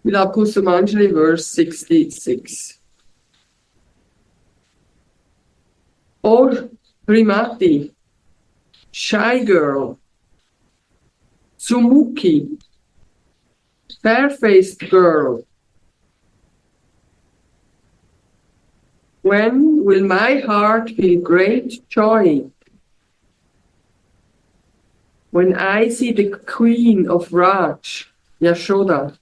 Vilapa Kusumanjali, verse 66. Oh, Primati, shy girl, Sumuki, fair-faced girl, when will my heart feel great joy? When I see the queen of Raj, Yasoda,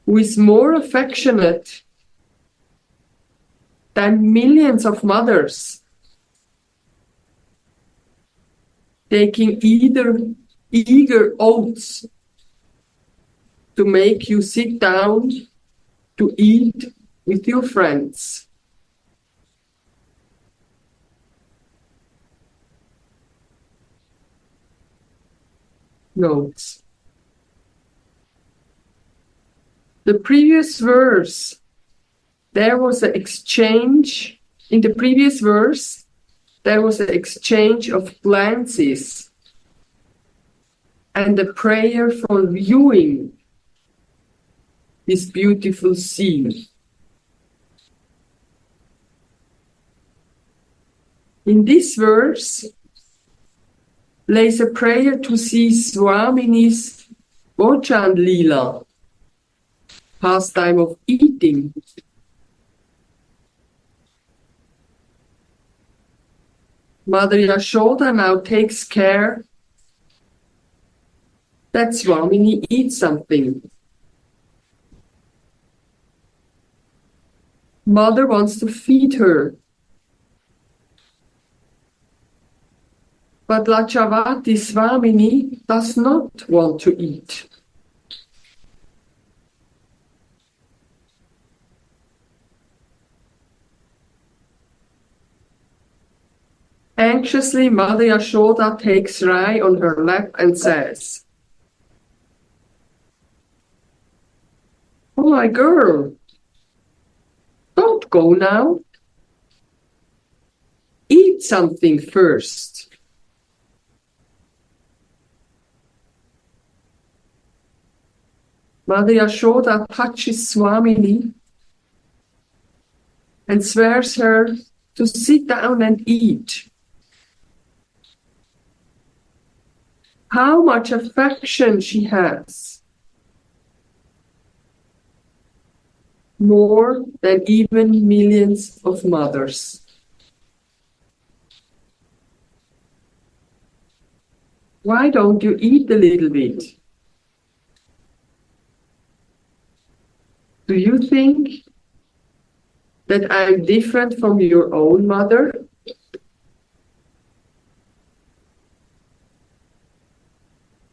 who is more affectionate than millions of mothers, taking eager oaths to make you sit down to eat with your friends. Notes. The previous verse, there was an exchange. In the previous verse, there was an exchange of glances and a prayer for viewing this beautiful scene. In this verse lays a prayer to see Swamini's Bochan Lila, pastime of eating. Mother Yasoda now takes care that Swamini eats something. Mother wants to feed her. But Lachavati Swamini does not want to eat. Anxiously, Mother Yasoda takes Rai on her lap and says, "Oh, my girl, don't go now. Eat something first." Mother Yasoda touches Swamini and swears her to sit down and eat. How much affection she has! More than even millions of mothers. Why don't you eat a little bit? Do you think that I'm different from your own mother?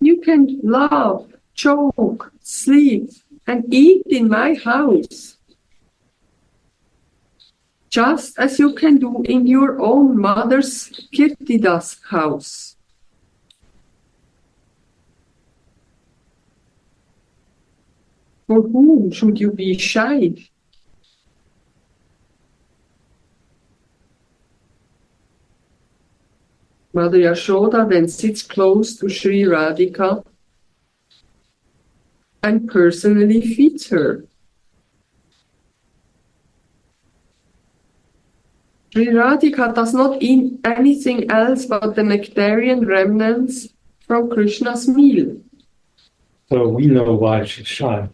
You can laugh, joke, sleep, and eat in my house, just as you can do in your own mother's Kirtidas house. For whom should you be shy? Mother Yasoda then sits close to Sri Radhika and personally feeds her. Sri Radhika does not eat anything else but the nectarian remnants from Krishna's meal. So we know why she's shy.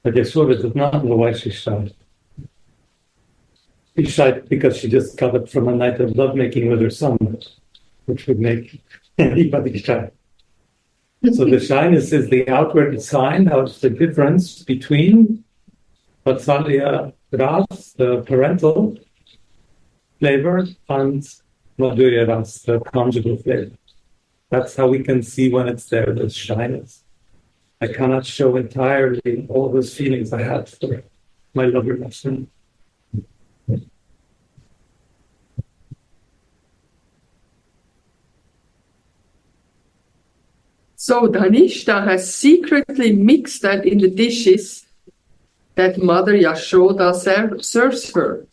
But Yasoda does not know why she's shy. She's shy because she just got up from a night of lovemaking with her son, which would make anybody shy. So the shyness is the outward sign of the difference between Vatsalya Ras, the parental flavor, and Madhurya Ras, the conjugal flavor. That's how we can see when it's there, there's shyness. I cannot show entirely all those feelings I had for my lover lesson. So Dhanishta has secretly mixed that in the dishes that Mother Yasoda serves her.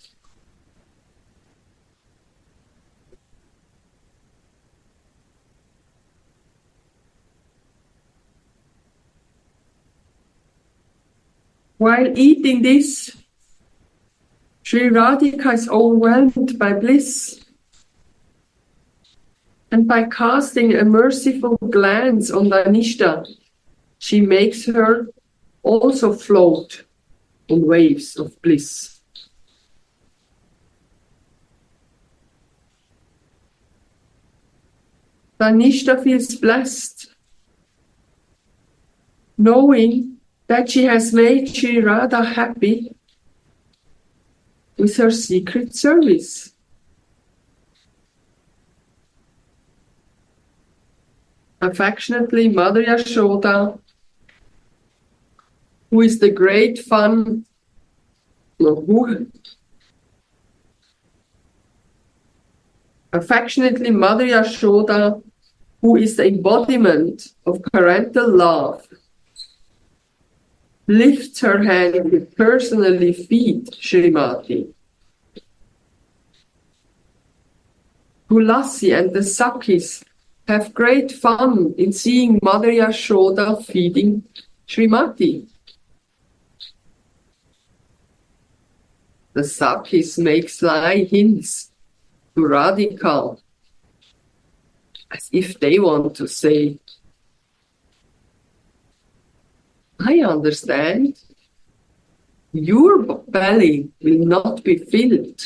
While eating this, Sri Radhika is overwhelmed by bliss. And by casting a merciful glance on Dhanishta, she makes her also float on waves of bliss. Dhanishta feels blessed, knowing that she has made Sri Radha happy with her secret service. Affectionately, Mother Yasoda, who is the great fun, affectionately Mother Yasoda, who is the embodiment of parental love, lifts her hand to personally feed Srimati. Tulasi and the Sakis have great fun in seeing Mother Yasoda feeding Srimati. The Sakis make sly hints to Radhika, as if they want to say, I understand, your belly will not be filled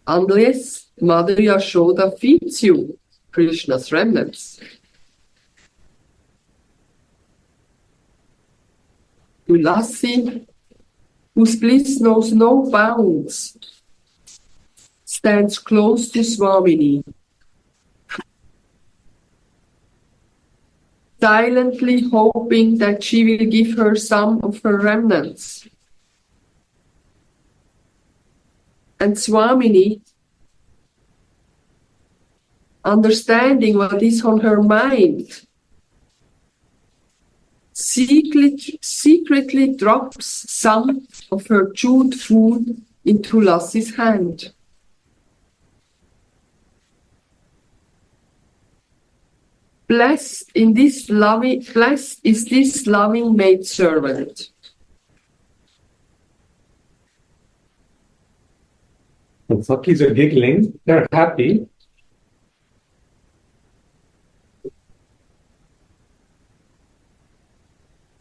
unless Mother Yasoda feeds you Krishna's remnants. Tulasi, whose bliss knows no bounds, stands close to Swamini, silently hoping that she will give her some of her remnants. And Swamini, understanding what is on her mind, secretly drops some of her chewed food into Lassi's hand. Blessed is this loving maidservant. The Sakis are giggling, they're happy.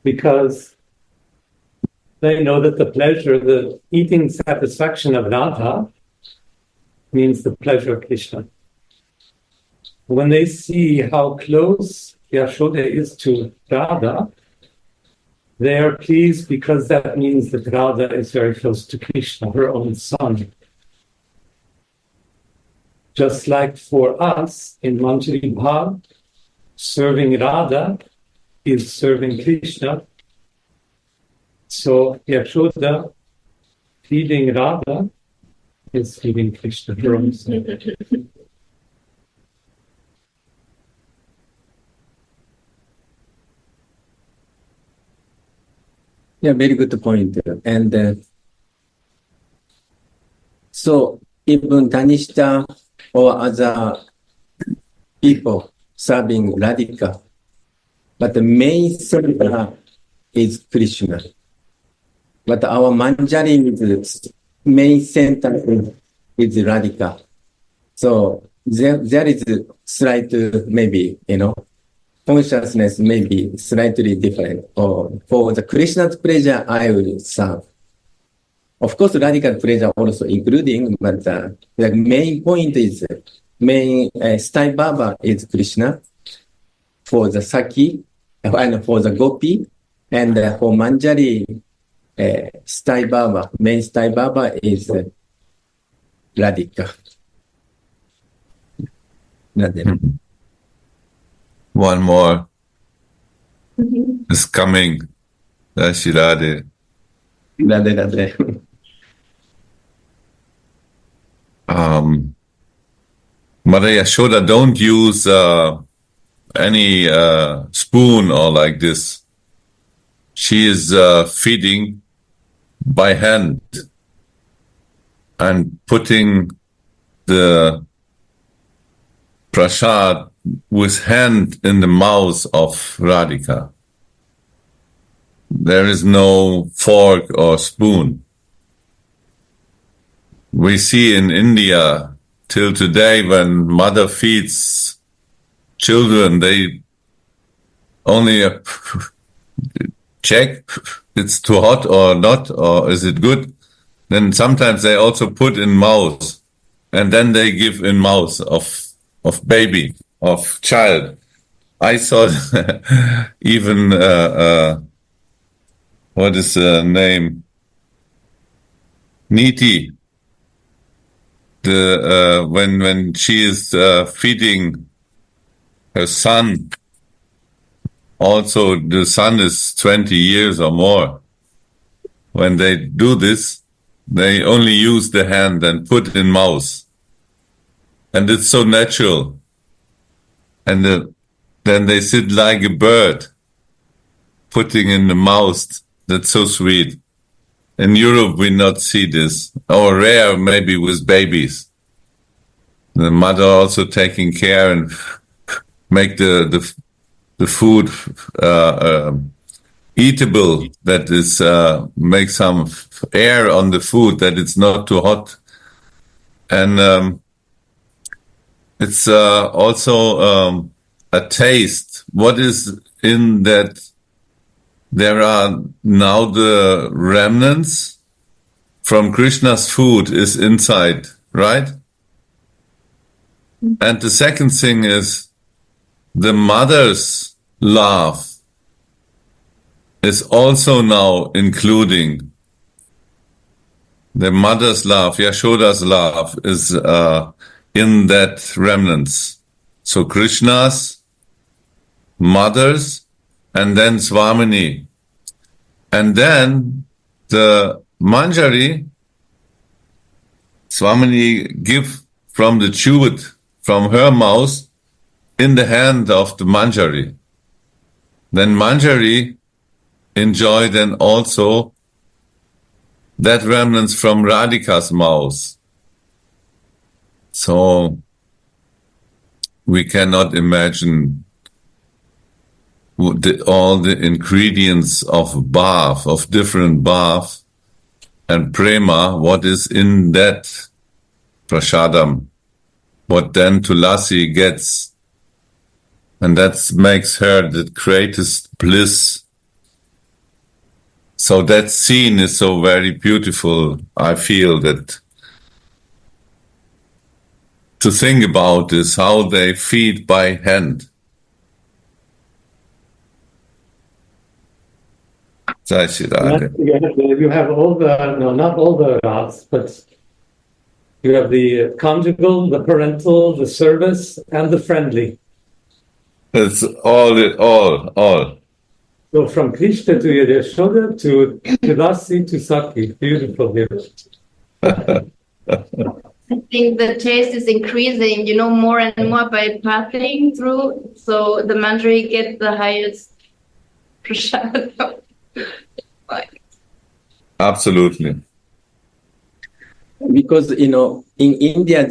Because they know that the pleasure, the eating satisfaction of Radha means the pleasure of Krishna. When they see how close Yasoda is to Radha, they are pleased because that means that Radha is very close to Krishna, her own son. Just like for us in Manjari Bhav, serving Radha is serving Krishna. So Yasoda feeding Radha is feeding Krishna, her own son. Yeah, very good point. And so even Dhanishta or other people serving Radhika, but the main center is Krishna. But our Manjari is main center is Radhika. So there is slight maybe, consciousness may be slightly different. Or for the Krishna's pleasure, I will serve. Of course, Radhika's pleasure also including, but the main point is, Stai Baba is Krishna. For the Saki, and for the Gopi, and for Manjari, Stai Baba, main Stai Baba is Radhika. One more is coming. That's Radhe. Radhe. Mother Yasoda, don't use any spoon or like this. She is feeding by hand and putting the prasad with hand in the mouth of Radhika. there is no fork or spoon. We see in India till today when mother feeds children, they only check it's too hot or not, or is it good. Then sometimes they also put in mouth, and then they give in mouth of baby, of child. I saw even what is the name? Niti. The when she is feeding her son. Also, the son is 20 years or more. When they do this, they only use the hand and put in mouth. And it's so natural. And then they sit like a bird, putting in the mouth. That's so sweet. In Europe, we not see this. Or rare, maybe with babies. The mother also taking care and make the food eatable, that is make some air on the food, that it's not too hot. And it's also a taste. What is in that? There are now the remnants from Krishna's food is inside, right? And the second thing is the mother's love is also now including the mother's love, Yashoda's love is in that remnants. So Krishna's, mother's, and then Swamini. And then the Manjari, Swamini give from the chewed, from her mouth, in the hand of the Manjari. Then Manjari enjoy then also that remnants from Radhika's mouth. So we cannot imagine all the ingredients of bath, of different bath and prema, what is in that prasadam, what then Tulasi gets. And that makes her the greatest bliss. So that scene is so very beautiful. I feel that to think about is how they feed by hand. Jai Shri Radha. You have all the, no, not all the routes, but you have the conjugal, the parental, the service, and the friendly. It's all. So from Krishna to Yasoda to Tulasi to Saki. Beautiful, beautiful. I think the taste is increasing, more and more by passing through. So the Manjari get the highest prasad. Absolutely. Because, in India,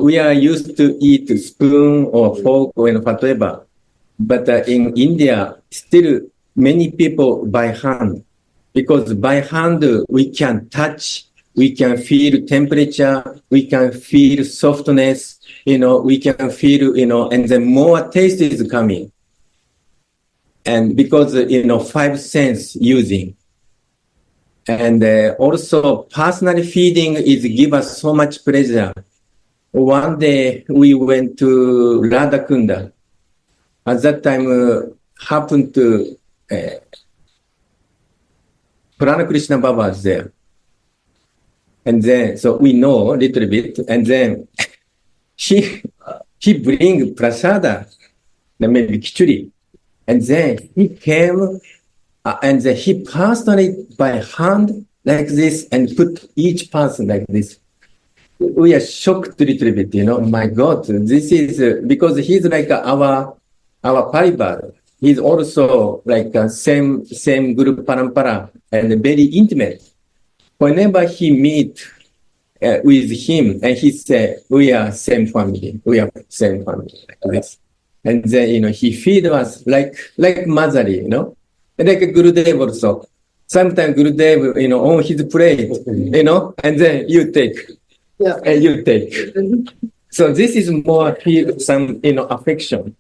we are used to eat spoon or fork or whatever. But in India, still many people by hand. Because by hand, we can touch, we can feel temperature, we can feel softness, we can feel, and then more taste is coming. And because, 5 sense using. And also personal feeding is give us so much pleasure. One day we went to Radha Kunda. At that time happened to Purana Krishna Baba was there. And then, so we know a little bit. And then he bring prasada, maybe kichuri. And then he came and then he personally by hand like this and put each person like this. We are shocked a little bit, My God, this is because he's like our paribar. He's also like same Guru Parampara and very intimate. Whenever he meet with him and he say, we are same family, like this. And then, he feed us like motherly, Like Gurudev also. Sometimes Gurudev, on his plate, and then you take, Yeah. and you take. So this is more feel some, affection.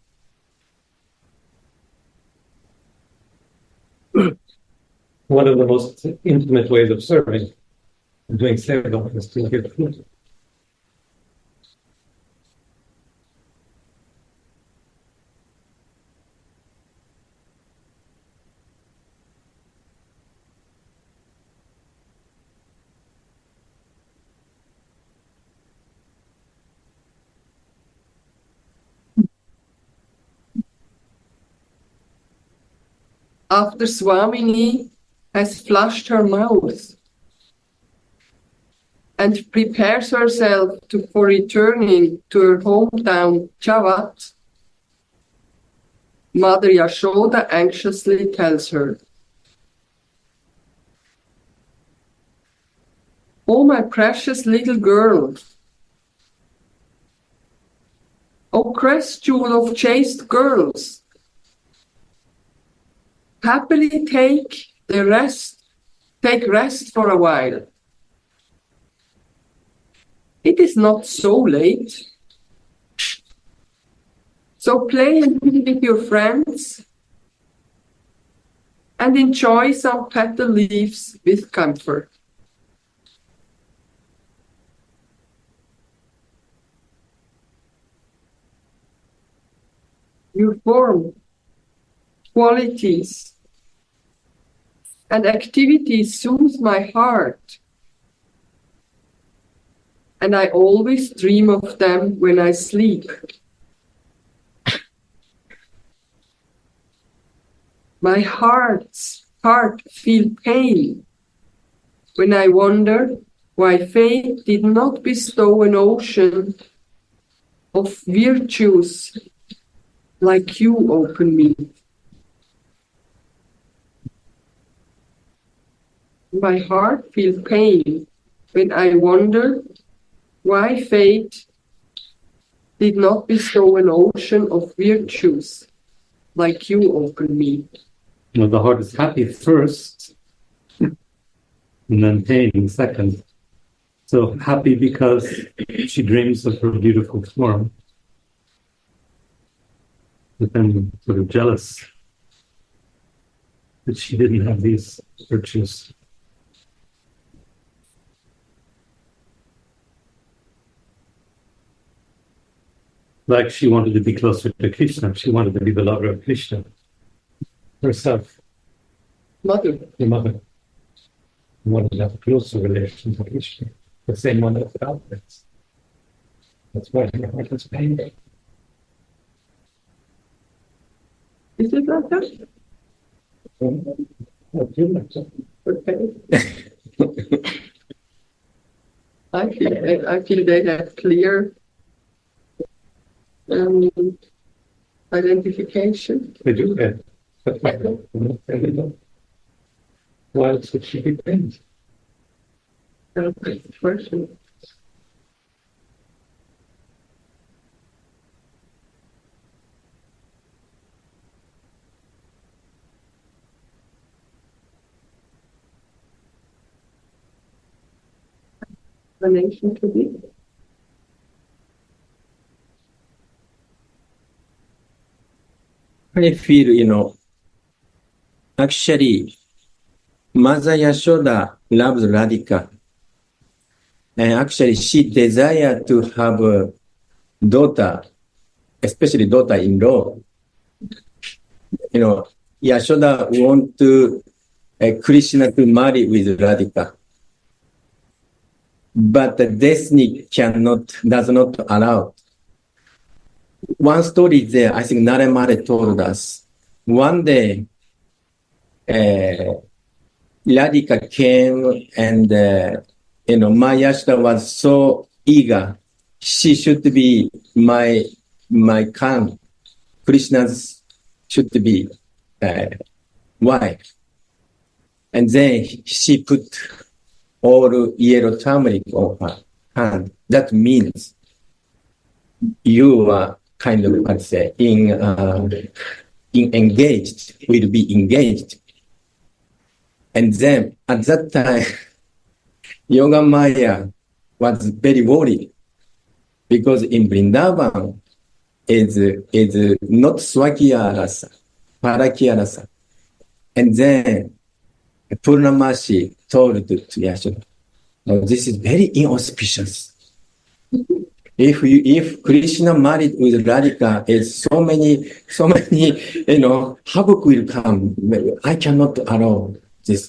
One of the most intimate ways of serving and doing seva is to give food. After Swamini has flushed her mouth and prepares herself for returning to her hometown, Chavat, Mother Yasoda anxiously tells her, "Oh, my precious little girl, oh, crest jewel of chaste girls, happily take rest for a while. It is not so late. So play and be with your friends and enjoy some petal leaves with comfort." Your form, qualities, and activities soothe my heart, and I always dream of them when I sleep. My heart feel pain when I wonder why fate did not bestow an ocean of virtues like you open me. My heart feels pain when I wonder why fate did not bestow an ocean of virtues like you open me. Well, the heart is happy first, and then pain second. So happy because she dreams of her beautiful form, but then sort of jealous that she didn't have these virtues. Like she wanted to be closer to Krishna. She wanted to be the lover of Krishna herself. Mother. The mother wanted to have a closer relation to Krishna, the same one that felt this. That's why her heart was pained. Is it like that? Okay. I feel they have clear identification. They do that. Why else would she be pained? That's the question. Explanation to be. I feel, actually, Mother Yashoda loves Radhika. And actually, she desired to have a daughter, especially daughter-in-law. Yashoda want to Krishna to marry with Radhika. But the destiny does not allow. One story there, I think Narayana told us. One day, Radhika came and, Yashoda was so eager. She should be my Khan. Krishna's should be wife. And then she put all yellow turmeric on her hand. That means you are kind of, engaged, will be engaged And then at that time, Yoga Maya was very worried because in Vrindavan is not Swakya rasa, Parakya rasa. And then Purnamasi told to Yasoda, "No, this is very inauspicious. If Krishna married with Radhika, is so many, havoc will come. I cannot allow this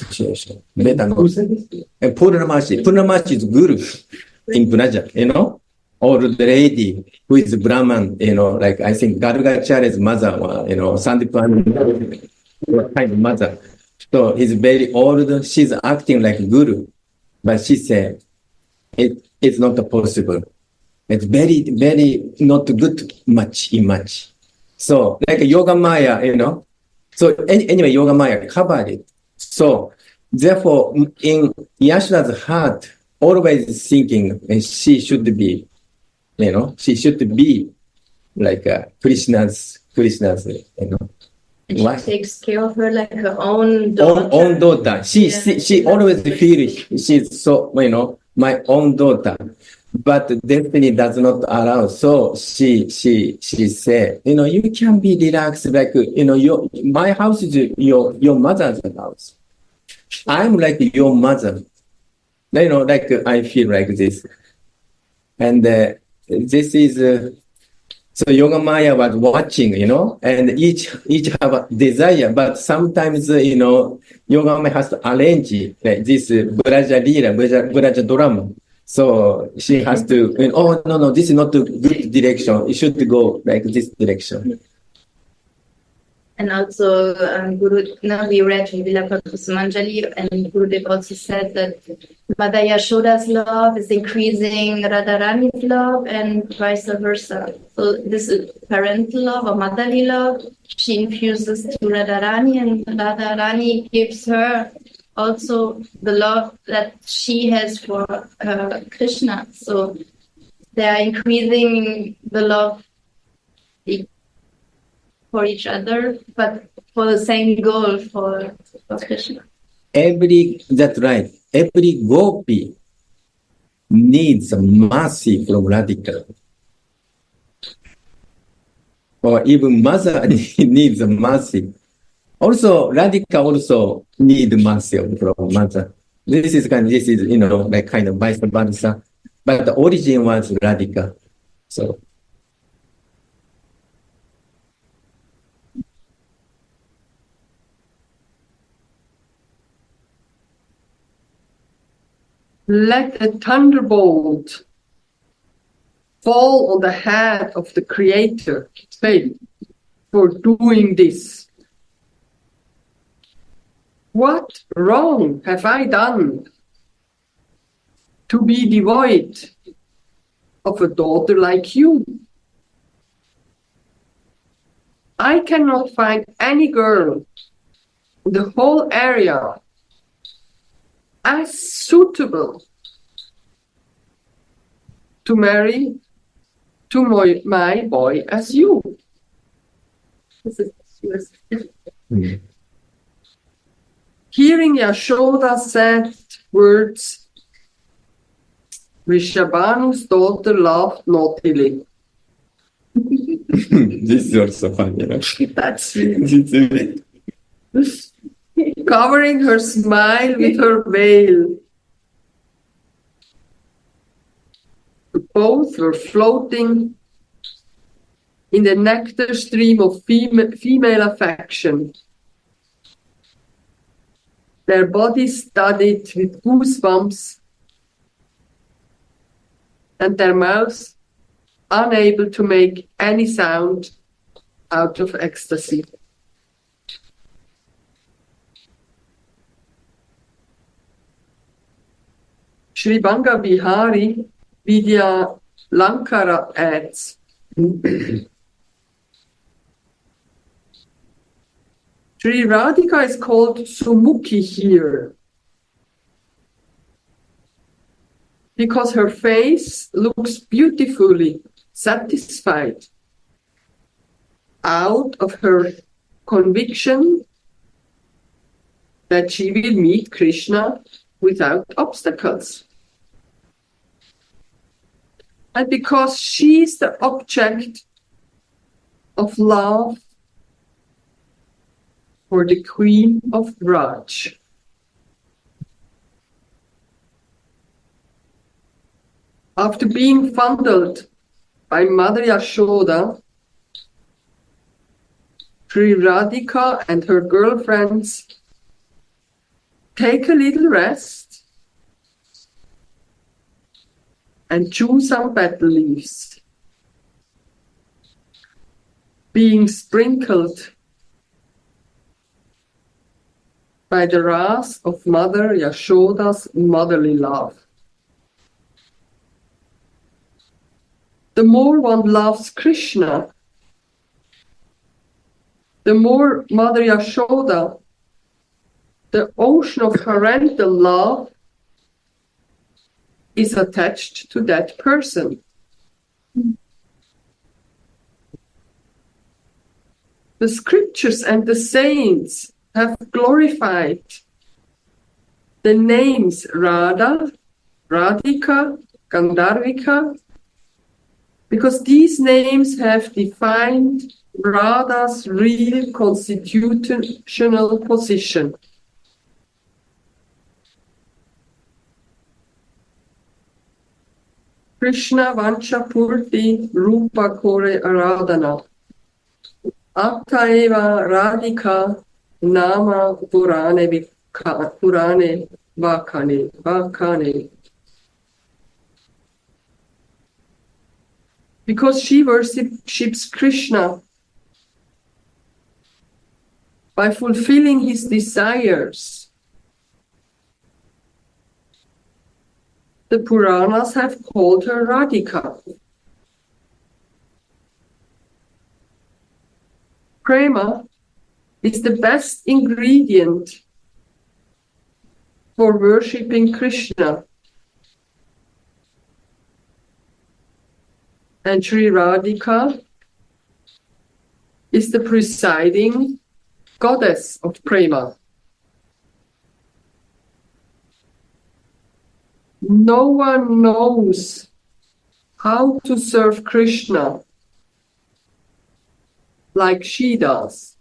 situation. Better not." And Purnamasi is guru in Braja, or the lady who is Brahman, like I think Gargacharya's mother, Sandipani kind of mother. So he's very old. She's acting like guru, but she said it's not possible. It's very, very not good much. So like Yoga Maya, So anyway, Yoga Maya covered it. So therefore, in Yashoda's heart, always thinking she should be, she should be like Krishna's, And she takes care of her like her own daughter. Own daughter. She always feels she's so, my own daughter. But destiny does not allow. So she said, you can be relaxed, like, my house is your mother's house. I'm like your mother. Like I feel like this. And this is, so Yoga Maya was watching, and each have a desire, but sometimes, Yoga Maya has to arrange like this Braja Lila, Braja drama. So she has to, no, this is not the good direction. It should go like this direction. And also, we read in Vilapa Kusumanjali, and Gurudev also said that Mother Yashoda's love is increasing Radharani's love, and vice versa. So this is parental love or motherly love. She infuses to Radharani, and Radharani gives her also the love that she has for Krishna. So they are increasing the love for each other, but for the same goal for Krishna. That's right. Every gopi needs mercy from Radhika. Or even mother needs mercy. Also, Radhika also need mercy from mother. This is like kind of vice versa. But the origin was Radhika. So. Let a thunderbolt fall on the head of the Creator, say, for doing this. What wrong have I done to be devoid of a daughter like you? I cannot find any girl in the whole area as suitable to marry to my boy as you. Hearing Yashoda said words, Vrishabhanu's daughter laughed naughtily. This is also funny. That's sweet. Covering her smile with her veil. Both were floating in the nectar stream of female affection. Their bodies studded with goosebumps, and their mouths unable to make any sound out of ecstasy. Sri Banga Bihari, Vidya Lankara adds, Sri Radhika is called Sumukhi here because her face looks beautifully satisfied out of her conviction that she will meet Krishna without obstacles. And because she is the object of love for the Queen of Raj. After being fondled by Mother Yasoda, Sri Radhika and her girlfriends take a little rest and chew some betel leaves, being sprinkled by the wrath of Mother Yasoda's motherly love. The more one loves Krishna, the more Mother Yasoda, the ocean of parental love, is attached to that person. The scriptures and the saints have glorified the names Radha, Radhika, Gandharvika, because these names have defined Radha's real constitutional position. Krishna Vanchapurti Rupa Kore Aradhana Attaeva Radhika Nama Purane Vakane. Because she worships Krishna by fulfilling his desires, the Puranas have called her Radhika. Prema is the best ingredient for worshipping Krishna. And Sri Radhika is the presiding goddess of Prema. No one knows how to serve Krishna like she does.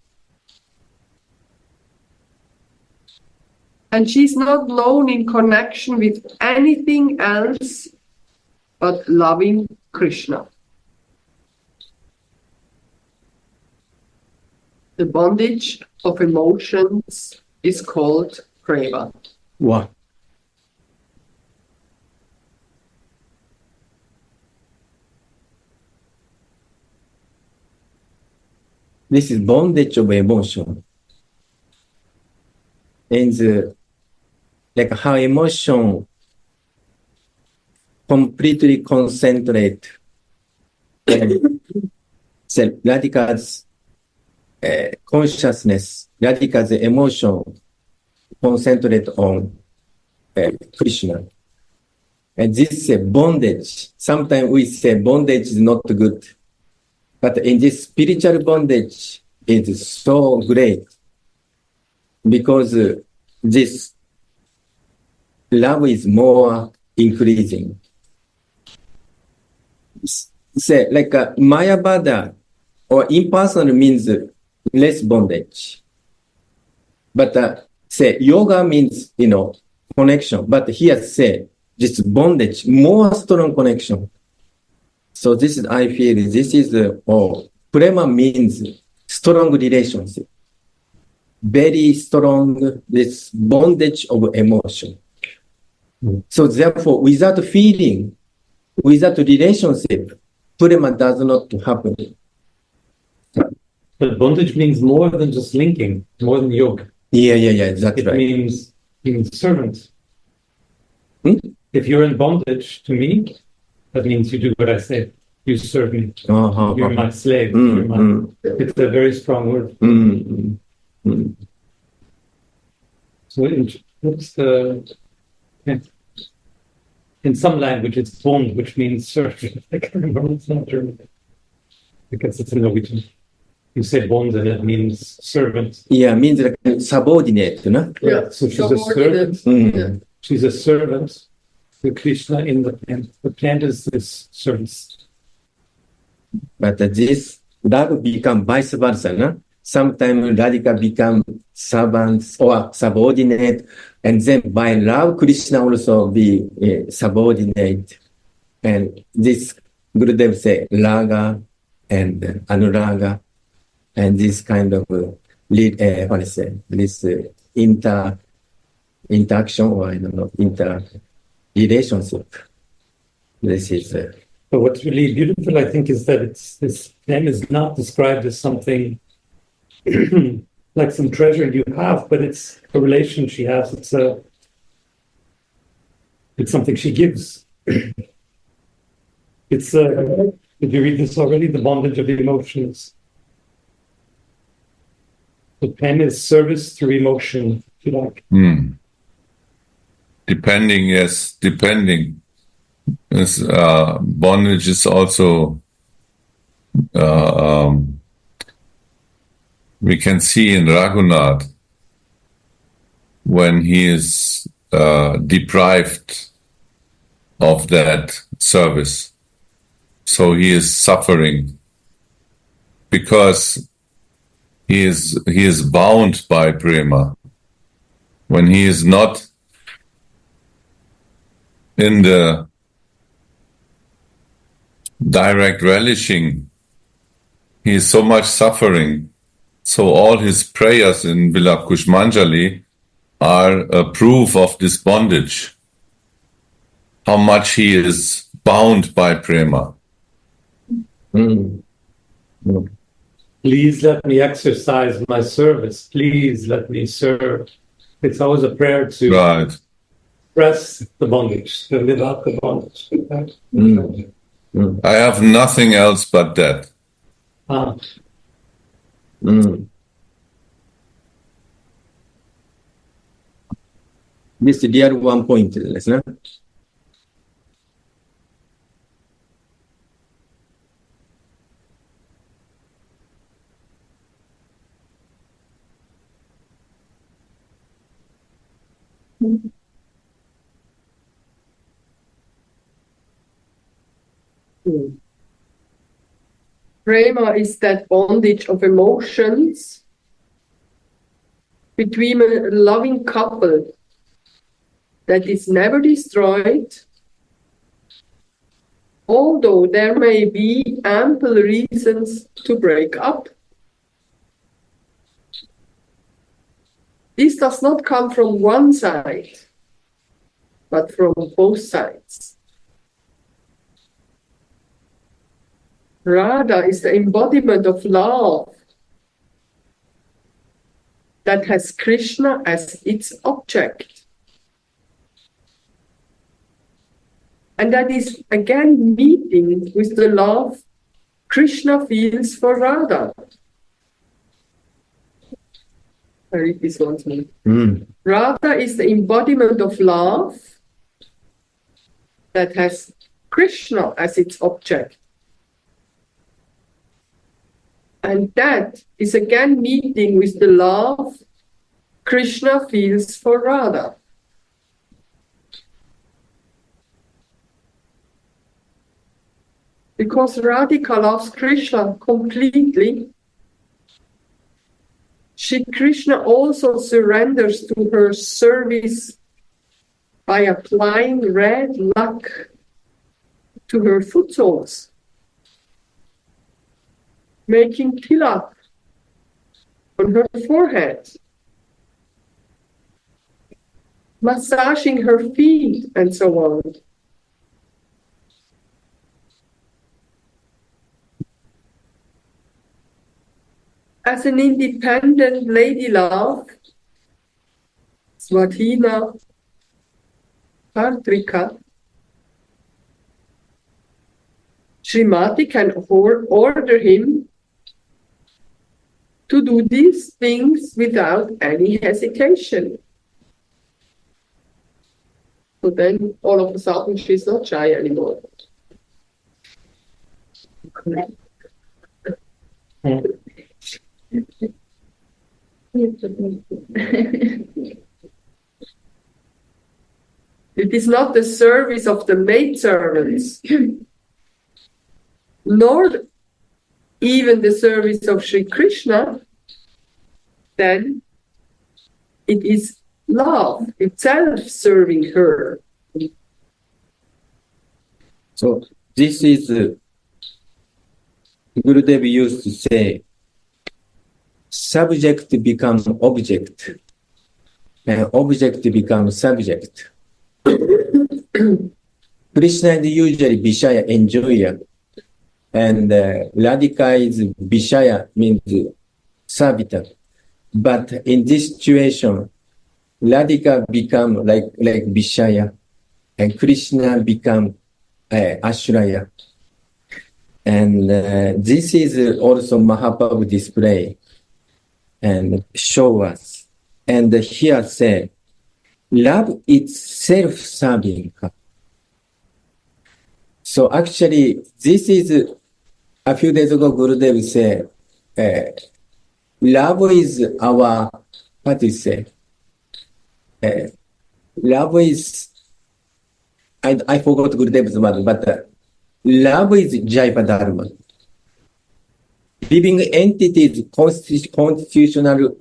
And she's not known in connection with anything else but loving Krishna. The bondage of emotions is called prema. Wow. This is bondage of emotion. And like how emotion completely concentrate so Radhika's consciousness, Radhika's emotion concentrate on Krishna. And this is a bondage. Sometimes we say bondage is not good. But in this spiritual bondage, it is so great because this love is more increasing. Say like Mayavada or impersonal means less bondage. But say yoga means, connection. But here say this bondage, more strong connection. So this is, I feel, this is, prema means strong relationship. Very strong, this bondage of emotion. So therefore, without feeling, without relationship, prema does not happen. But bondage means more than just linking, more than yoga. Yeah, that's It right. means being servant. If you're in bondage to me, that means you do what I say. You serve me. You're my slave. It's a very strong word. So what's the... In some language, it's bond, which means serve. I can't remember, it's not German. Because it's in Norwegian. You say bond and it means servant. Yeah, means like subordinate, no? Yeah, So she's a subordinate. servant. Yeah. She's a servant to Krishna in the plant. The plant is this service. But this love become vice versa, no? Sometimes Radhika become servants or subordinate, and then by love, Krishna also be subordinate. And this Gurudev say raga and anuraga, and this kind of what I say, this interaction or I don't know, relationship. This is. But what's really beautiful, I think, is that this name is not described as something like some treasure you have, but it's a relation she has. It's something she gives. It's did you read this already? The bondage of the emotions. The pen is service through emotion, if you like. Depending, yes, depending. This bondage is also we can see in Raghunath when he is deprived of that service. So he is suffering because he is bound by prema. When he is not in the direct relishing, he is so much suffering. So all his prayers in Vilapa Kusumanjali are a proof of this bondage. How much he is bound by prema. Please let me exercise my service. Please let me serve. It's always a prayer to express the bondage, to live out the bondage. I have nothing else but that. This dear one point, listener. Prema is that bondage of emotions between a loving couple that is never destroyed, although there may be ample reasons to break up. This does not come from one side, but from both sides. Radha is the embodiment of love that has Krishna as its object. And that is again meeting with the love Krishna feels for Radha. I read this once more. Radha is the embodiment of love that has Krishna as its object. And that is again meeting with the love Krishna feels for Radha. Because Radhika loves Krishna completely, Krishna also surrenders to her service by applying red lac to her foot soles, making tilak on her forehead, massaging her feet, and so on. As an independent lady love, Swadhina Kartrika, Srimati can order him to do these things without any hesitation. So then all of a sudden she's not shy anymore. It is not the service of the maidservants, nor even the service of Sri Krishna, then it is love itself serving her. So this is Gurudev used to say, subject becomes object, and object becomes subject. Krishna is usually Vishaya, enjoyer, and Radhika is Vishaya, means servitor. But in this situation, Radhika become like Vishaya, and Krishna become Ashraya. And this is also Mahaprabhu display and show us. And here say, love is self-serving. So actually, this is, a few days ago, Gurudev said, love is our, what do you say? Love is, I forgot Gurudev's word, but love is Jaiva Dharma. Living entities' constitutional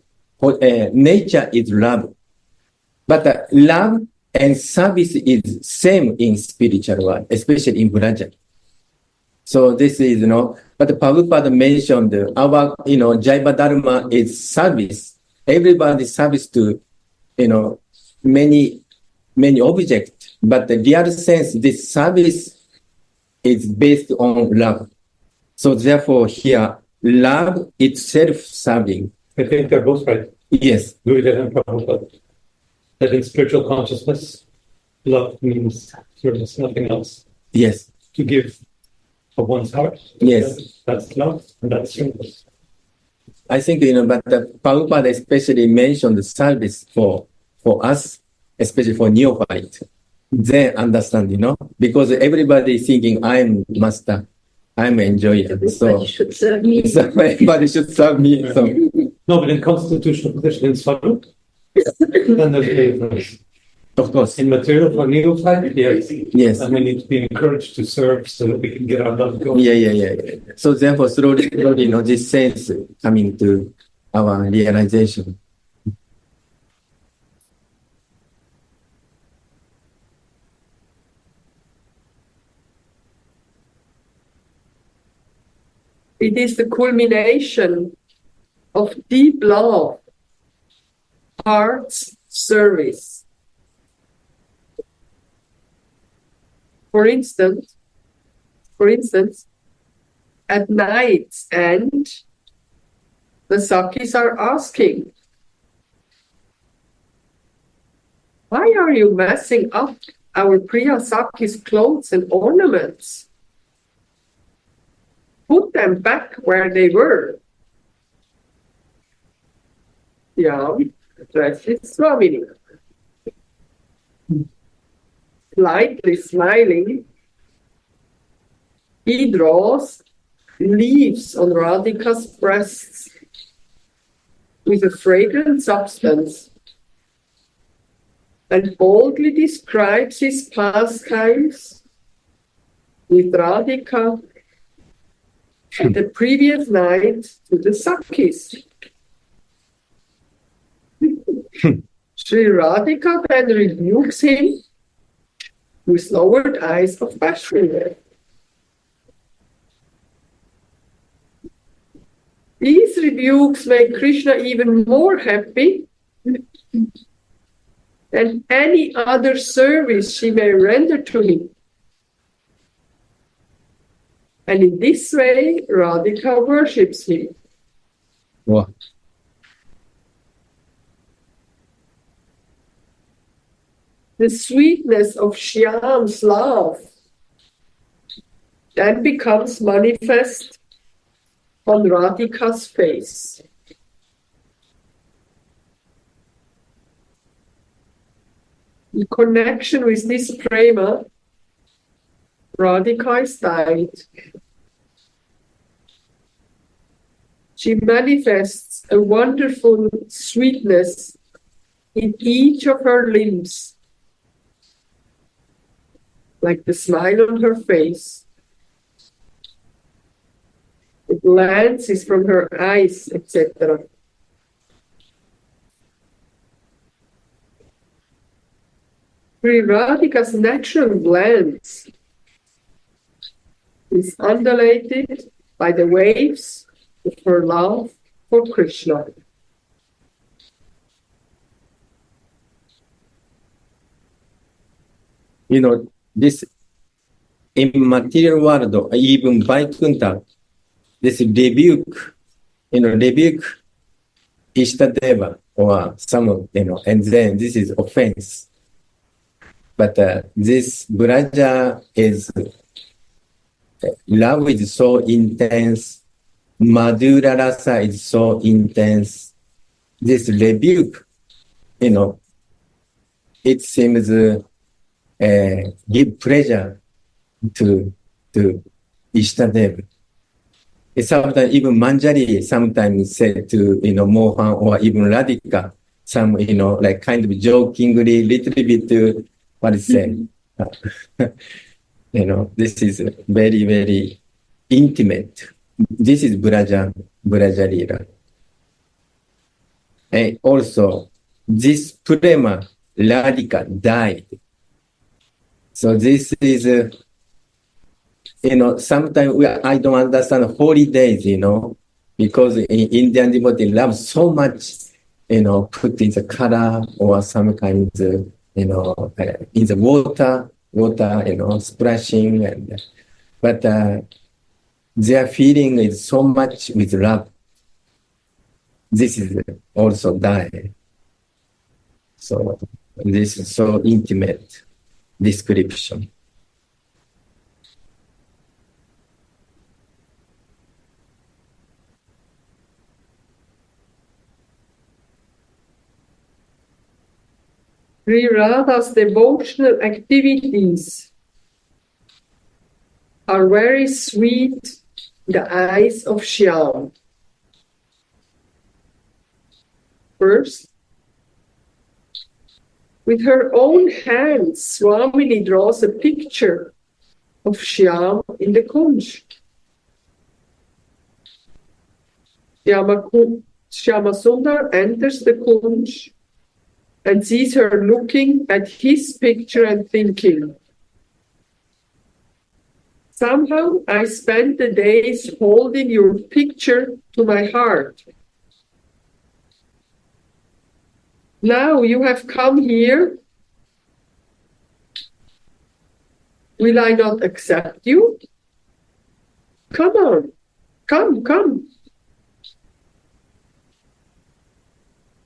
nature is love. But love and service is same in spiritual world, especially in Vraja. So this is, but Prabhupada mentioned our, Jaiva Dharma is service. Everybody service to, many objects. But the real sense, this service is based on love. So therefore here, love is self-serving. I think they're both right. Yes. Gurudev and Prabhupada. That in spiritual consciousness, love means service, nothing else. Yes. To give of one's heart. Yes. That's love, and that's service. I think, but Prabhupada especially mentioned the service for us, especially for neophyte. They understand, because everybody is thinking, I'm master, I'm enjoyer. Everybody should serve me. So everybody should serve me. So. No, but in constitutional position in Swarup, then there's a difference. Of course. In material for neophyte, yes. Yes. And we need to be encouraged to serve so that we can get our love going. Yeah. So therefore, slowly, this sense coming to our realization. It is the culmination of deep love, heart's service. For instance, at night, and the Sakis are asking, why are you messing up our Priya Sakis' clothes and ornaments? Put them back where they were. Yeah, that is Swamini. Slightly smiling, he draws leaves on Radhika's breasts with a fragrant substance and boldly describes his pastimes with Radhika the previous night to the Sakis. Sri Radhika then rebukes him with lowered eyes of passion. These rebukes make Krishna even more happy than any other service she may render to him. And in this way, Radhika worships him. Wow. The sweetness of Shyam's love then becomes manifest on Radhika's face. In connection with this prema, Radhika is died. She manifests a wonderful sweetness in each of her limbs, like the smile on her face, the glances from her eyes, etc. Sri Radhika's natural glance is undulated by the waves of her love for Krishna. You know, this immaterial world, even Vaikuntha, this rebuke Ishtadeva or some, and then this is offense. But this Braja is, love is so intense, Madhura Rasa is so intense. This rebuke, it seems give pleasure to Ishtadeva. Sometimes even Manjari sometimes said to, Mohan or even Radhika, some, like kind of jokingly, little bit, what is say? This is very, very intimate. This is Braja Lila. And also, this Prema Radhika died. So this is, sometimes I don't understand holidays, because in Indian devotee love so much, put in the color or some kind of, in the water, splashing. But their feeling is so much with love. This is also die. So this is so intimate description. Sri Radha's devotional activities are very sweet in the eyes of Shyam. First, with her own hands, Swamini draws a picture of Shyam in the Kunj. Shyama Sundar enters the Kunj and sees her looking at his picture and thinking, somehow I spent the days holding your picture to my heart. Now you have come here. Will I not accept you? Come on, come.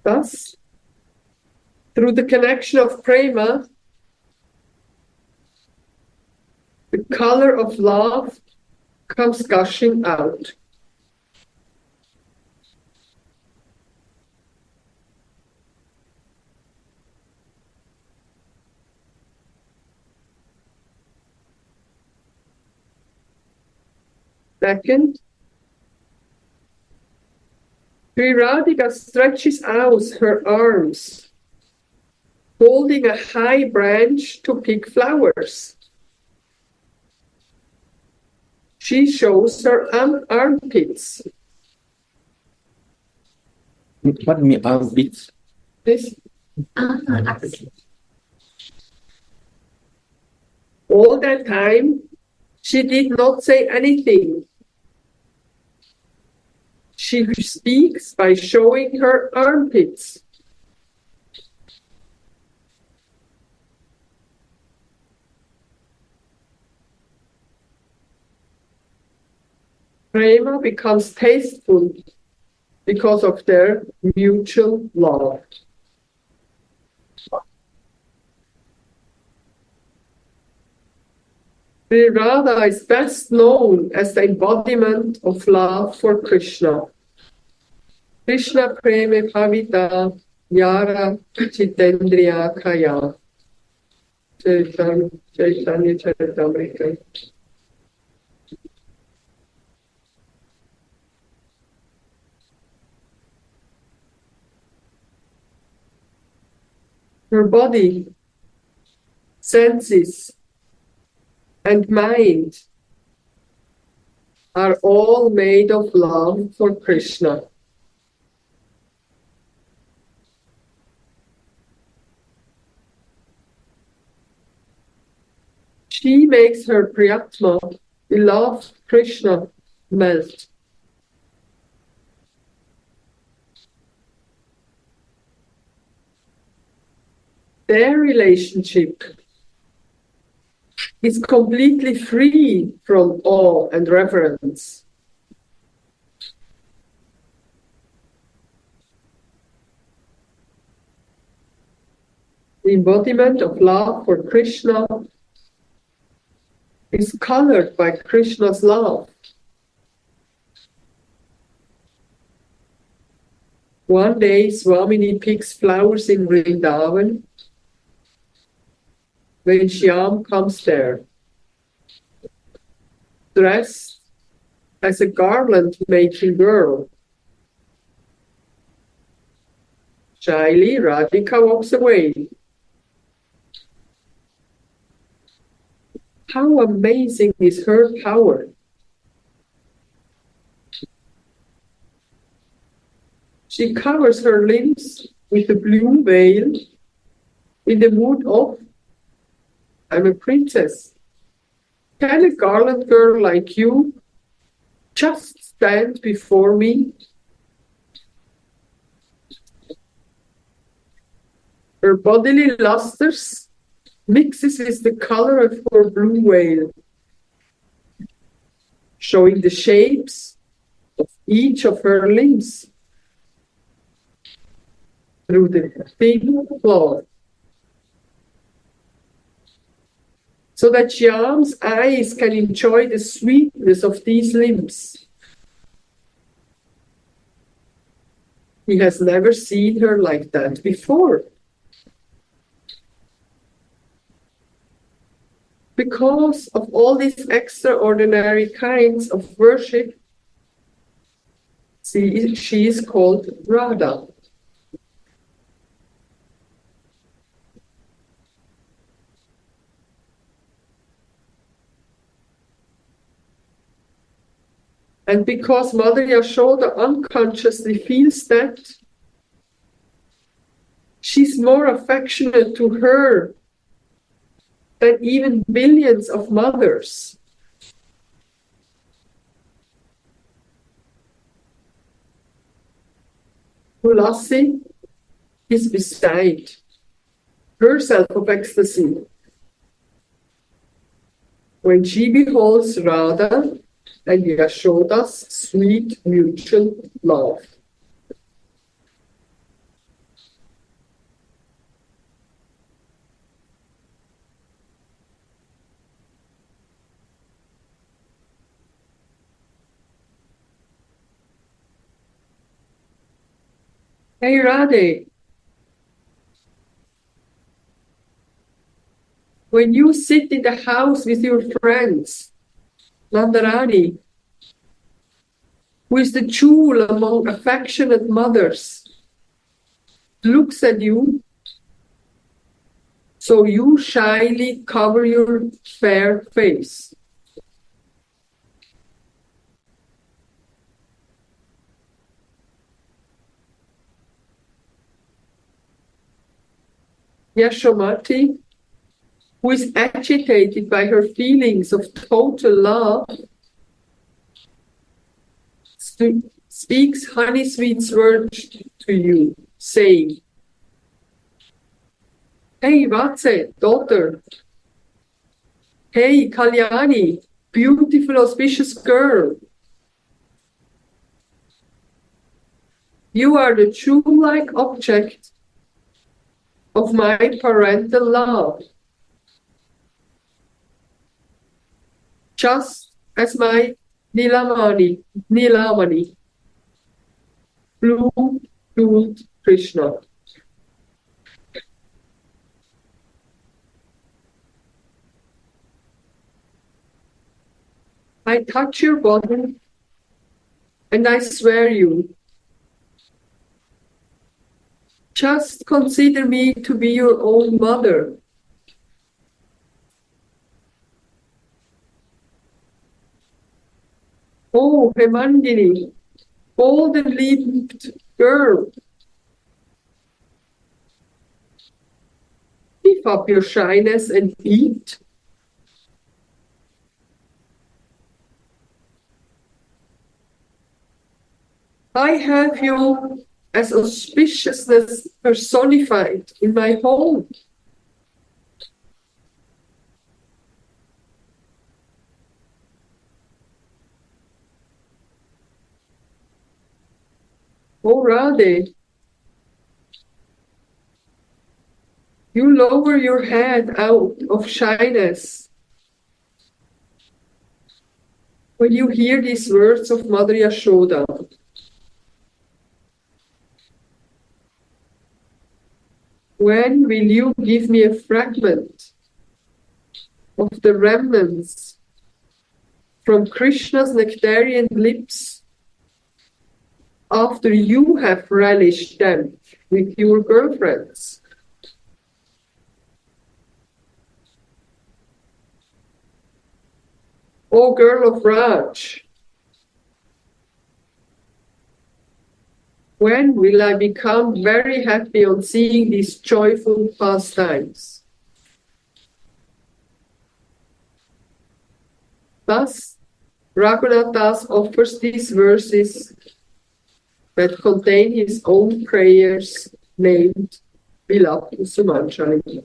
Thus, through the connection of prema, the color of love comes gushing out. Second, Sri Radhika stretches out her arms, holding a high branch to pick flowers. She shows her armpits. What mean armpits? This. All that time, she did not say anything. She speaks by showing her armpits. Prema becomes tasteful because of their mutual love. Sri Radha is best known as the embodiment of love for Krishna. Krishna preme bhavita yara chitendriya kaya. Chaitanya Charitamrita. Her body, senses, and mind are all made of love for Krishna. She makes her Priyatma, beloved Krishna, melt. Their relationship is completely free from awe and reverence. The embodiment of love for Krishna is colored by Krishna's love. One day, Swamini picks flowers in Vrindavan when Shyam comes there, dressed as a garland-making girl. Shyly, Radhika walks away. How amazing is her power! She covers her limbs with a blue veil in the mood of, I'm a princess. Can a garland girl like you just stand before me? Her bodily lusters mixes with the color of her blue veil, showing the shapes of each of her limbs through the thin cloth, so that Shyam's eyes can enjoy the sweetness of these limbs. He has never seen her like that before. Because of all these extraordinary kinds of worship, she is called Radha. And because Mother Yasoda unconsciously feels that, she's more affectionate to her than even billions of mothers. Tulasi is beside herself of ecstasy when she beholds Radha and Yashoda's sweet mutual love. Hey Radhe, when you sit in the house with your friends, Nandarani, who is the jewel among affectionate mothers, looks at you, so you shyly cover your fair face. Yashomati, who is agitated by her feelings of total love, speaks honey sweet words to you, saying, Hey Vatse, daughter. Hey Kalyani, beautiful auspicious girl. You are the jewel-like object of my parental love, just as my Nilamani, blue-jeweled Krishna. I touch your body, and I swear you, Just consider me to be your own mother. Oh, Hemangini, golden-lipped girl, give up your shyness and eat. I have you as auspiciousness personified in my home. Oh, Radha, you lower your head out of shyness when you hear these words of Mother Yasoda. When will you give me a fragment of the remnants from Krishna's nectarian lips after you have relished them with your girlfriends? O girl of Raj, when will I become very happy on seeing these joyful pastimes? Thus, Raghunath Das offers these verses that contain his own prayers named Vilapa Kusumanjali.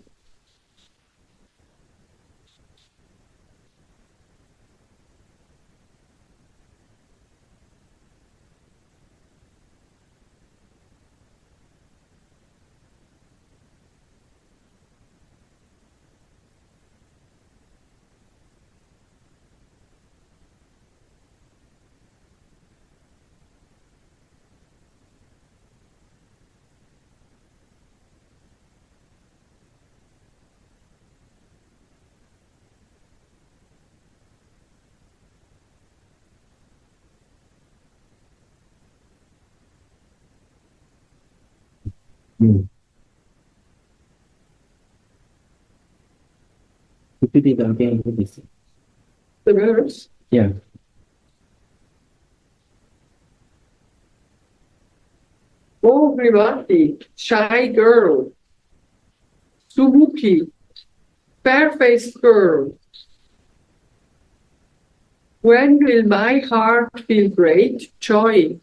Repeat it again, please. The verse? Yeah. Oh, Vrimati, shy girl, Sumuki, fair-faced girl, when will my heart feel great joy?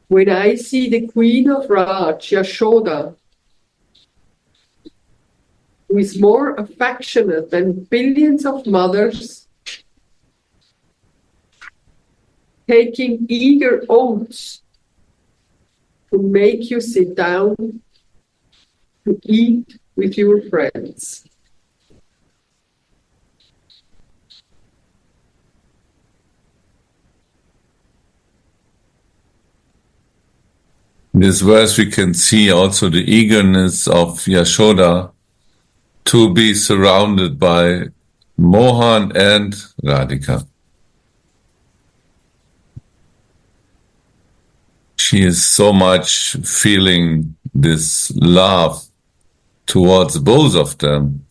When I see the Queen of Raj, Yasoda, who is more affectionate than billions of mothers, taking eager oaths to make you sit down to eat with your friends. In this verse we can see also the eagerness of Yasoda to be surrounded by Mohan and Radhika. She is so much feeling this love towards both of them,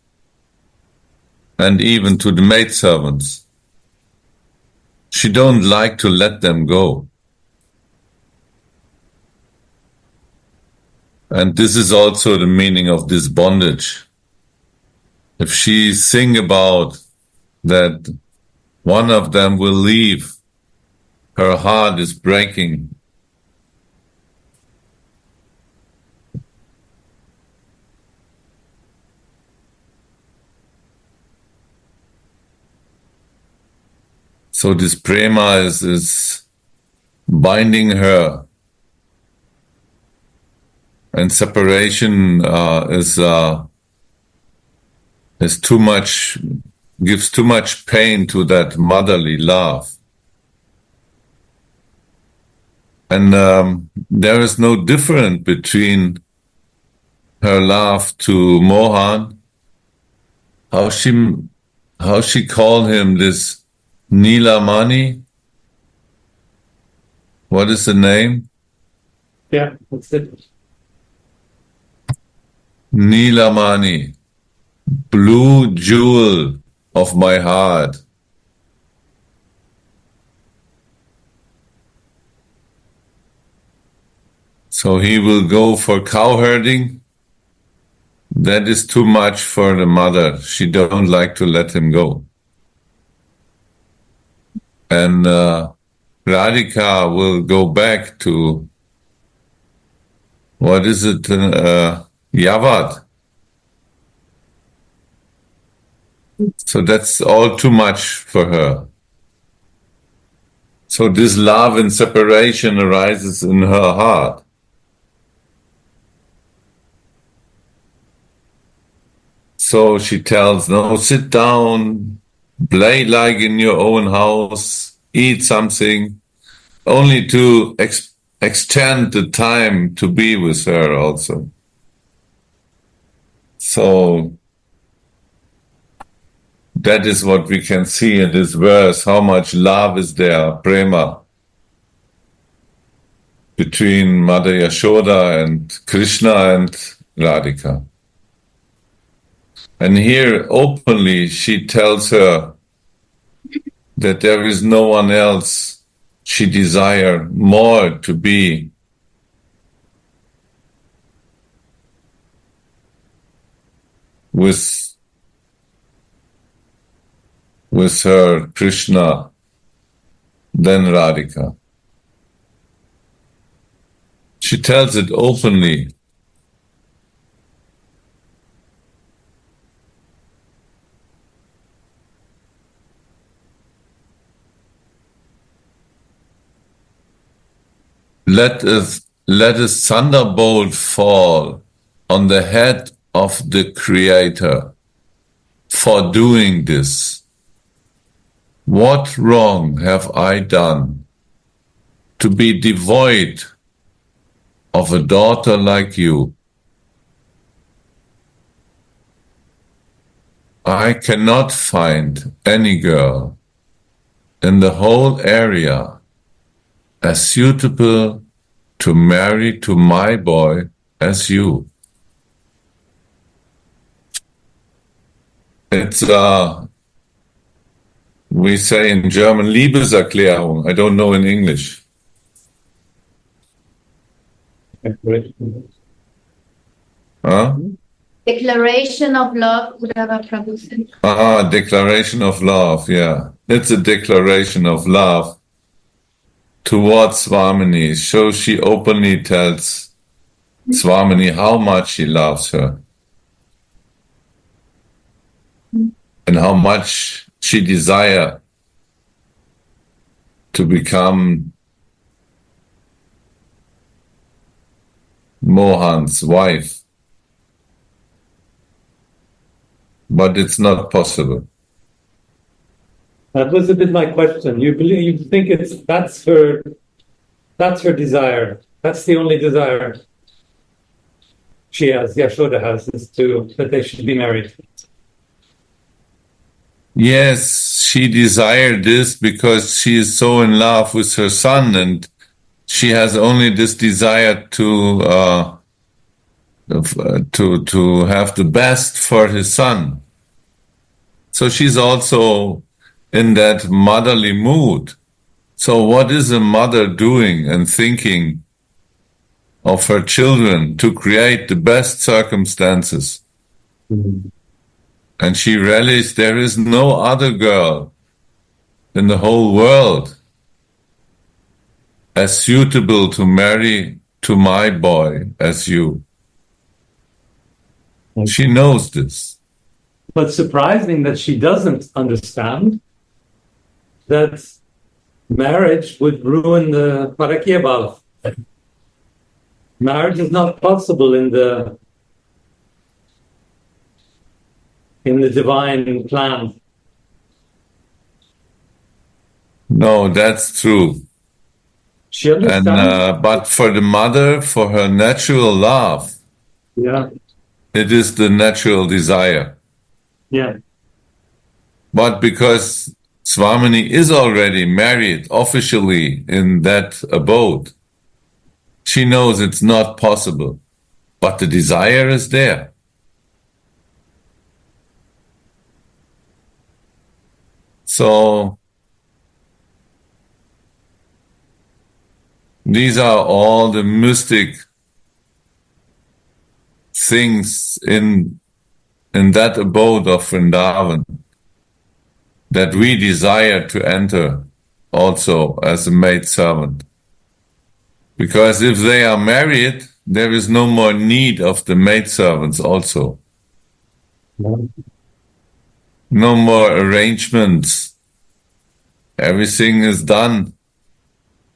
and even to the maidservants. She don't like to let them go. And this is also the meaning of this bondage. If she sing about that one of them will leave, her heart is breaking. So this prema is binding her, and separation is too much, gives too much pain to that motherly love. And there is no difference between her love to Mohan, how she called him this Nilamani. What is the name? Yeah, that's it. Nilamani, blue jewel of my heart. So he will go for cow herding. That is too much for the mother. She don't like to let him go. And Radhika will go back to, what is it, Yavad. So that's all too much for her. So this love and separation arises in her heart. So she tells, no, sit down, play like in your own house, eat something, only to extend the time to be with her also. So that is what we can see in this verse, how much love is there, prema, between Mother Yasoda and Krishna and Radhika. And here openly she tells her that there is no one else she desires more to be with her Krishna than Radhika. She tells it openly. Let a thunderbolt fall on the head of the Creator for doing this. What wrong have I done to be devoid of a daughter like you? I cannot find any girl in the whole area as suitable to marry to my boy as you. It's, we say in German, Liebeserklärung. I don't know in English. Huh? Declaration of love, Uddhava Prabhu said. Declaration of love, yeah. It's a declaration of love towards Swamini. So she openly tells Swamini how much she loves her and how much she desires to become Mohan's wife. But it's not possible. That was a bit my question. You think that's her desire. That's the only desire she has, Yasoda has, is that they should be married. Yes, she desired this because she is so in love with her son, and she has only this desire to have the best for his son. So she's also in that motherly mood. So what is a mother doing and thinking of her children to create the best circumstances? Mm-hmm. And she realized there is no other girl in the whole world as suitable to marry to my boy as you. Okay. She knows this. But surprising that she doesn't understand that marriage would ruin the Parakya Bhav. Marriage is not possible in the divine plan. No, that's true. She understands. And but for the mother, for her natural love, Yeah. it is the natural desire. Yeah. But because Swamini is already married officially in that abode, She knows it's not possible, but the desire is there. So, these are all the mystic things in that abode of Vrindavan that we desire to enter also as a maidservant. Because if they are married, there is no more need of the maidservants also. No more arrangements. Everything is done.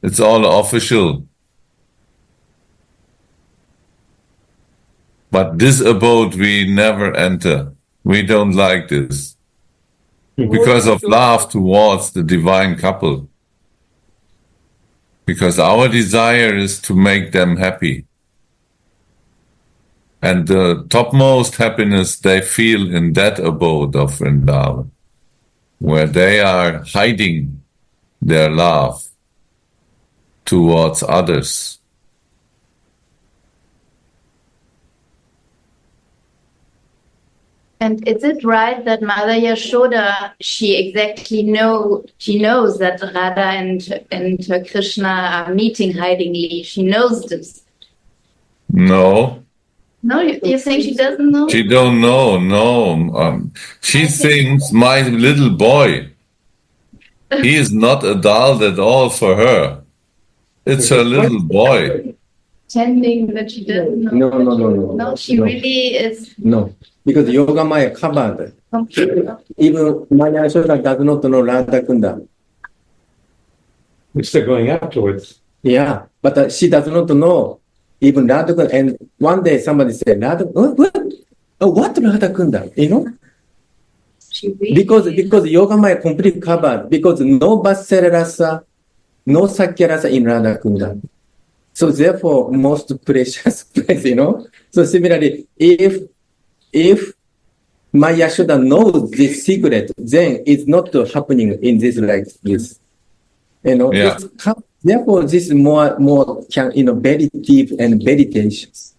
It's all official. But this abode we never enter. We don't like this. Because of love towards the divine couple. Because our desire is to make them happy. And the topmost happiness they feel in that abode of Vrindavan, where they are hiding their love towards others. And is it right that Mother Yasoda, she knows that Radha and Krishna are meeting hidingly. She knows this. No. No, you think she doesn't know? She don't know, no. She thinks my little boy, he is not adult at all for her. It's her little boy. Pretending that she doesn't know. No. No, she really is. No, because Yoga Maya covered. Even Maya Yasoda does not know Radha Kunda. Which they're going afterwards. Yeah, but she does not know even Radha Kunda. And one day somebody said, Radha, what? Oh, what Radha Kunda? You know? She really Because Yoga Maya completely covered. Because no Vatsala rasa, no Sakya rasa in Radha Kunda. So therefore, most precious place, you know. So similarly, if my Yasoda knows this secret, then it's not happening in this like this. You know. Yeah. Therefore, this is more can very deep and very tensions.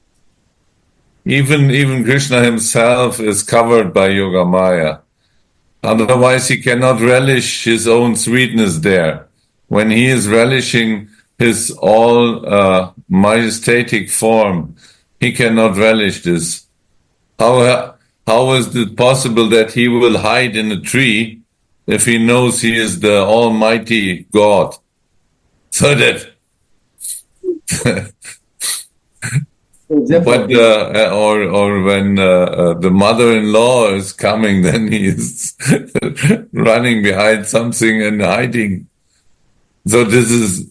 Even Krishna himself is covered by Yoga Maya. Otherwise, he cannot relish his own sweetness there. When he is relishing his all majestatic form, he cannot relish this. How is it possible that he will hide in a tree if he knows he is the Almighty God? So that, but or when the mother-in-law is coming, then he is running behind something and hiding. So this is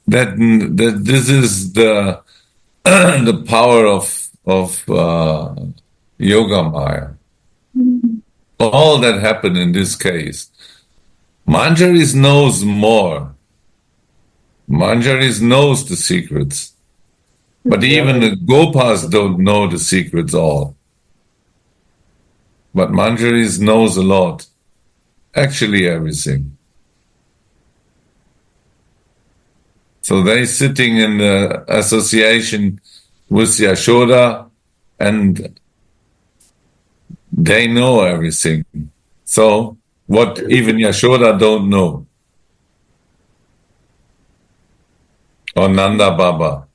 this is the the power of Yoga Maya. All that happened in this case. Manjaris knows more. Manjaris knows the secrets. But even the Gopas don't know the secrets all. But Manjaris knows a lot. Actually everything. So they sitting in the association with Yasoda and they know everything. So what even Yasoda don't know. Or Nanda Baba.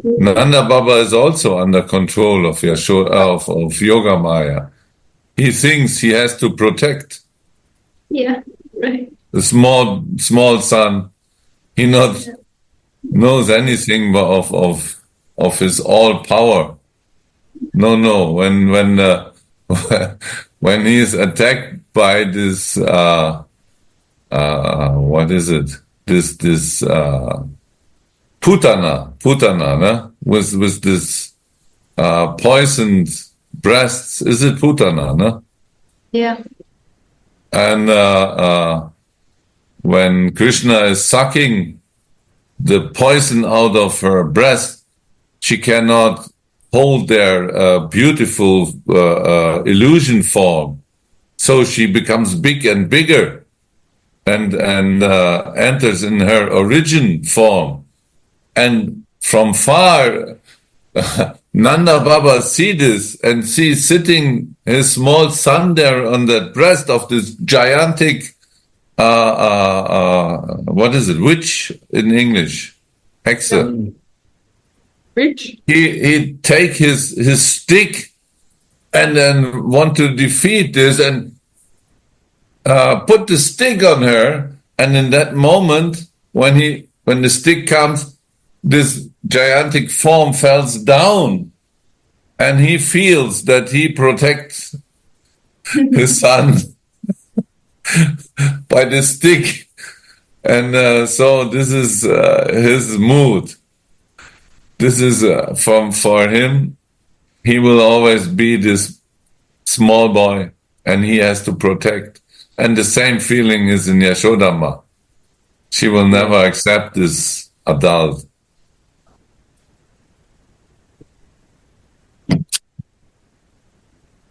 Nanda Baba is also under control of Yasoda, of Yoga Maya. He thinks he has to protect. Yeah, right. The small son, he not knows anything of his all power. No. When he is attacked by this what is it? This Putana, no? with this poisoned breasts. Is it Putana, no? Yeah. And when Krishna is sucking the poison out of her breast, she cannot hold their beautiful illusion form. So she becomes big and bigger and enters in her origin form. And from far, Nanda Baba see this and see sitting his small son there on the breast of this gigantic, what is it, witch in English? Hexe. Which? He take his stick and then want to defeat this and put the stick on her. And in that moment, when the stick comes, this gigantic form falls down, and he feels that he protects his son by the stick, and so this is his mood. This is for him. He will always be this small boy, and he has to protect. And the same feeling is in Yashodama. She will never accept this adult.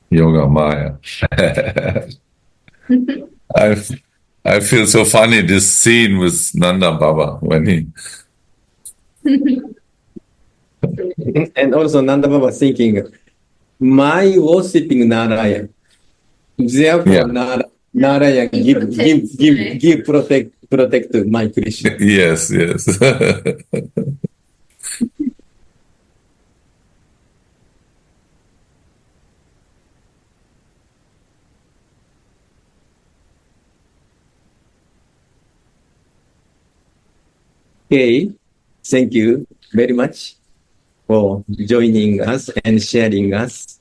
Yoga Maya. I feel so funny this scene with Nanda Baba when he. And also Nanda Baba thinking, my worshipping Narayan. Therefore, Yeah. Narayan give protect my Krishna. Yes. Okay, thank you very much for joining us and sharing us.